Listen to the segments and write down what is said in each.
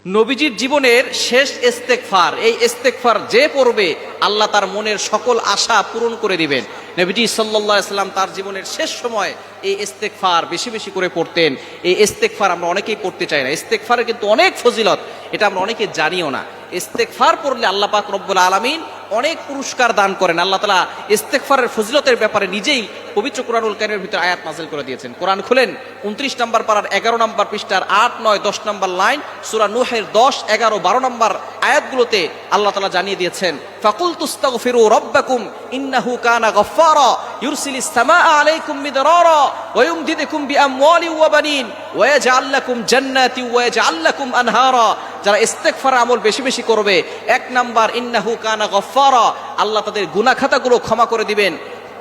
নবীজির জীবনের শেষ ইস্তেগফার, এই ইস্তেগফার যে পড়বে আল্লাহ তার মনের সকল আশা পূরণ করে দিবেন। নবীজি সাল্লাল্লাহু আলাইহি সাল্লাম তার জীবনের শেষ সময় এই ইস্তেগফার বেশি বেশি করে পড়তেন। এই ইস্তেগফার আমরা অনেকেই পড়তে চাই না। ইস্তেগফারের কিন্তু অনেক ফজিলত, এটা আমরা অনেকে জানিও না। ইস্তেগফার পড়লে আল্লাহ পাক রব্বুল আলামিন অনেক পুরস্কার দান করেন। আল্লাহ তাআলা ইস্তেগফারের ফজিলতের ব্যাপারে নিজেই পবিত্র কোরআনুল কারীমের ভিতরে আয়াত নাযিল করে দিয়েছেন। কোরআন খুলেন 29 নম্বর পারার 11 নম্বর পৃষ্ঠার 8, 9, 10 নম্বর লাইন, সূরা নূহের 10, 11, 12 নম্বর আয়াতগুলোতে আল্লাহ তাআলা জানিয়ে দিয়েছেন, ফাকুলতুস্তাগফিরু রাব্বাকুম ইন্নাহু কানা গফফারা ইউরসিলিস সামাআ আলাইকুম মিদরারা ওয়া ইউমদিদুকুম বিআমওয়ালিন ওয়া বানিন ওয়া ইয়াজআল লাকুম জান্নাতি ওয়া ইয়াজআল লাকুম আনহারা। যারা ইস্তেগফার আমল বেশি বেশি করবে, 1 নাম্বার ইন্নাহু কানা গফফারা, আল্লাহ তাদের গুনাহ খাতাগুলো ক্ষমা করে দিবেন।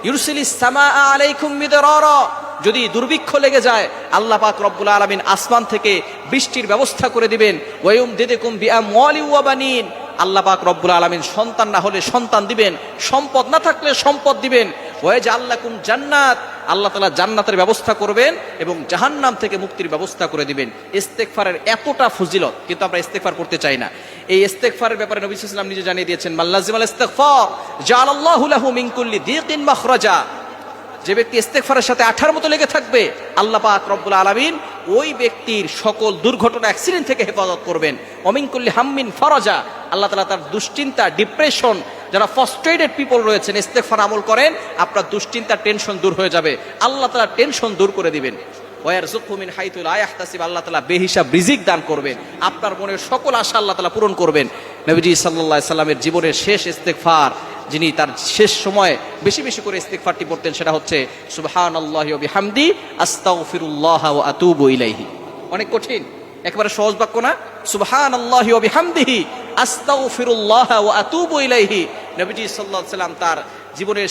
ইউরসিলিস সামাআ আলাইকুম মিদরারা, যদি দুর্ভিক্ষ লেগে যায় আল্লাহ পাক রব্বুল আলামিন আসমান থেকে বৃষ্টির ব্যবস্থা করে দিবেন। ওয়া ইউমদিদুকুম বিআমওয়ালিন ওয়া বানিন, আল্লাহ পাক রব্বুল আলামিন সন্তান না হলে সন্তান দিবেন, সম্পদ না থাকলে সম্পদ দিবেন। ওয়া ইয়াজআল লাকুম জান্নাত, আল্লাহ তাআলা জান্নাতের ব্যবস্থা করবেন এবং জাহান্নাম থেকে মুক্তির ব্যবস্থা করে দিবেন। ইস্তেগফারের এতটা ফজিলত, কিন্তু আমরা ইস্তেগফার করতে চাই না। এই ইস্তেগফারের ব্যাপারে নবী সাল্লাল্লাহু আলাইহি ওয়াসাল্লাম নিজে জানিয়ে দিয়েছেন, মাল্লাজিমাল ইস্তিগফার জাআলাল্লাহু লাহু মিন কুল্লি দীকিন মাখরাজা। যে ব্যক্তি ইস্তেগফারের সাথে আঠার মতো লেগে থাকবে, আল্লাহ পাক রব্বুল আলামিন ওই ব্যক্তির সকল দুর্ঘটনা, অ্যাক্সিডেন্ট থেকে হেফাজত করবেন। ওমিন কুল্লি হাম্মিন ফারাজা, আল্লাহ তাআলা তার দুশ্চিন্তা, ডিপ্রেশন, যারা ফ্রাস্ট্রেটেড পিপল রয়েছেন, ইস্তেগফার আমল করেন, আপনার দুশ্চিন্তা, টেনশন দূর হয়ে যাবে। আল্লাহ তাআলা টেনশন দূর করে দিবেন। ওয়ারযুকহু মিন হাইতু লা ইয়াহতাসিব, আল্লাহ তাআলা বেহিসাব রিজিক দান করবেন। আপনার মনের সকল আশা আল্লাহ তাআলা পূরণ করবেন। নবীজি সাল্লাল্লাহু আলাইহি সাল্লামের জীবনের শেষ ইস্তেগফার, যিনি তার শেষ সময় বেশি বেশি করে ইস্তেগফারটি পড়তেন, সেটা হচ্ছে সুবহানাল্লাহি ওয়া বিহামদি আস্তাগফিরুল্লাহ ওয়া আতুবু ইলাইহি। অনেক কঠিন, একেবারে সহজ বাক্য না? সুবহানাল্লাহি ওয়া বিহামদিহি আস্তাগফিরুল্লাহ ওয়া আতুবু ইলাইহি। নবীজি সাল্লাল্লাহু আলাইহি সাল্লাম তার জীবনের